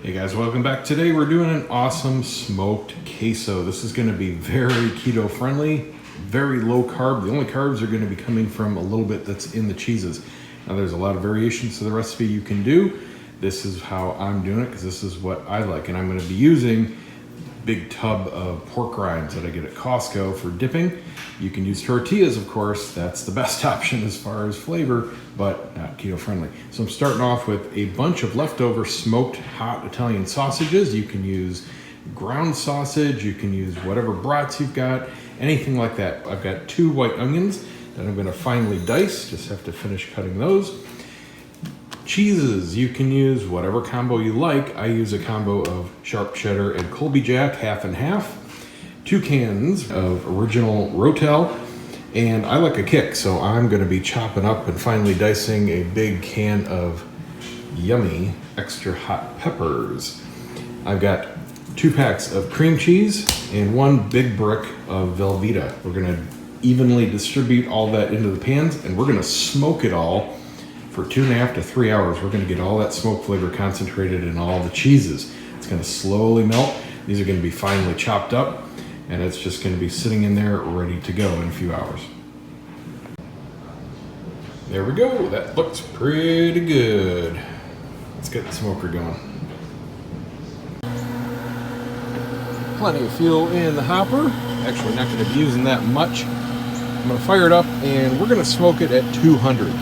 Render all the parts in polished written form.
Hey guys, welcome back. Today we're doing an awesome smoked queso. This is going to be very keto friendly, very low carb. The only carbs are going to be coming from a little bit that's in the cheeses. Now there's a lot of variations to the recipe you can do. This is how I'm doing it because this is what I like. And I'm going to be using big tub of pork rinds that I get at Costco for dipping. You can use tortillas, of course. That's the best option as far as flavor, but not keto friendly. So I'm starting off with a bunch of leftover smoked hot Italian sausages. You can use ground sausage, you can use whatever brats you've got, anything like that. I've got 2 white onions that I'm gonna finely dice, just have to finish cutting those. Cheeses, you can use whatever combo you like. I use a combo of sharp cheddar and Colby Jack, half and half. 2 cans of original Rotel, and I like a kick, so I'm gonna be chopping up and finely dicing a big can of yummy extra hot peppers. I've got 2 packs of cream cheese and 1 big brick of Velveta. We're gonna evenly distribute all that into the pans, and we're gonna smoke it all for 2.5 to 3 hours. We're gonna get all that smoke flavor concentrated in all the cheeses. It's gonna slowly melt. These are gonna be finely chopped up, and it's just gonna be sitting in there ready to go in a few hours. There we go, that looks pretty good. Let's get the smoker going. Plenty of fuel in the hopper. Actually, not gonna be using that much. I'm gonna fire it up, and we're gonna smoke it at 200.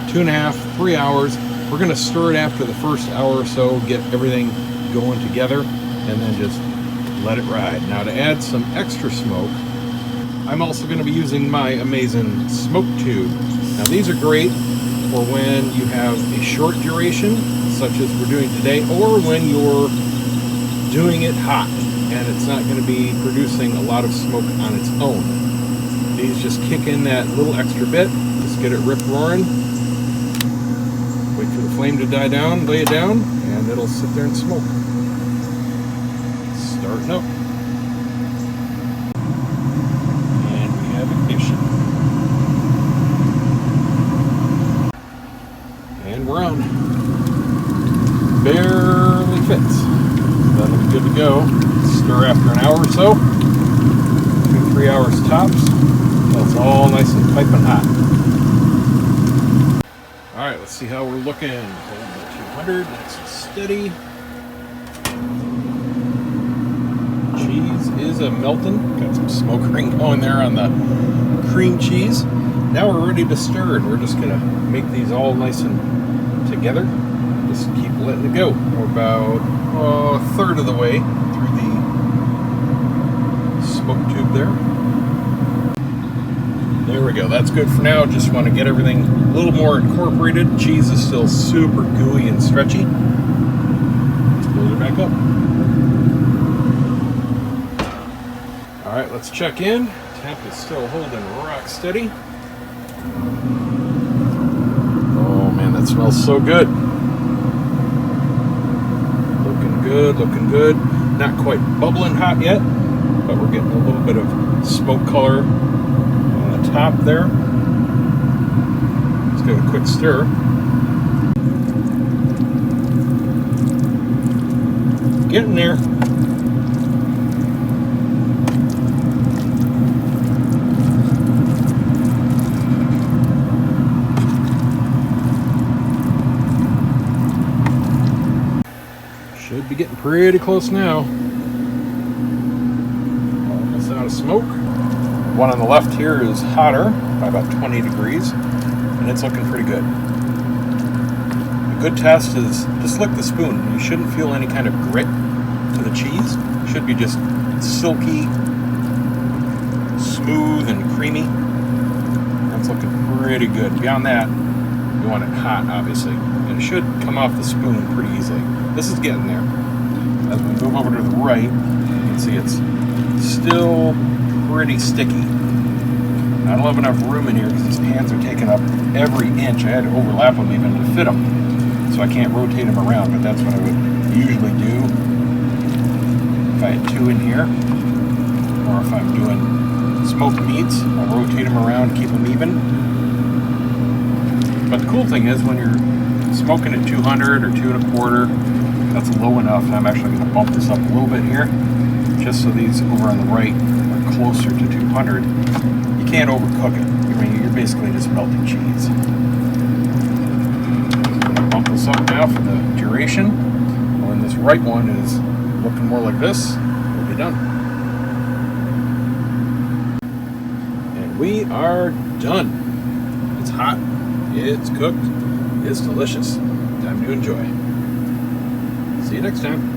2.5, 3 hours. We're gonna stir it after the first hour or so, get everything going together, and then just let it ride. Now to add some extra smoke, I'm also gonna be using my amazing smoke tube. Now these are great for when you have a short duration, such as we're doing today, or when you're doing it hot and it's not gonna be producing a lot of smoke on its own. These just kick in that little extra bit, just get it rip roaring. Wait for the flame to die down, lay it down, and it'll sit there and smoke. Starting up. And we have ignition. And we're on. Barely fits. That'll be good to go. Stir after an hour or so. 2-3 hours tops. Until it's all nice and piping hot. Alright, let's see how we're looking. Holding at 200, nice and steady. Cheese is a melting. Got some smoke ring going there on the cream cheese. Now we're ready to stir, and we're just gonna make these all nice and together. Just keep letting it go. We're about a third of the way through the smoke tube there. There we go, that's good for now. Just want to get everything a little more incorporated. Cheese is still super gooey and stretchy. Let's close it back up. All right, let's check in. Temp is still holding rock steady. Oh man, that smells so good. Looking good, looking good. Not quite bubbling hot yet, but we're getting a little bit of smoke color top there. Let's give it a quick stir. Getting there. Should be getting pretty close now. Almost out of smoke. One on the left here is hotter by about 20 degrees, and it's looking pretty good. A good test is just lick the spoon. You shouldn't feel any kind of grit to the cheese. It should be just silky, smooth, and creamy. That's looking pretty good. Beyond that, you want it hot, obviously. And it should come off the spoon pretty easily. This is getting there. As we move over to the right, you can see it's still pretty sticky. I don't have enough room in here because these pans are taking up every inch. I had to overlap them even to fit them, so I can't rotate them around, but that's what I would usually do if I had 2 in here, or if I'm doing smoked meats, I'll rotate them around, keep them even. But the cool thing is when you're smoking at 200 or 2 1/4, That's low enough, and I'm actually going to bump this up a little bit here, just so these over on the right are closer to 200. You can't overcook it. I mean, you're basically just melting cheese. I'm going to bump this up now for the duration. When this right one is looking more like this, we'll be done. And we are done. It's hot, it's cooked, it's delicious. Time to enjoy. See you next time.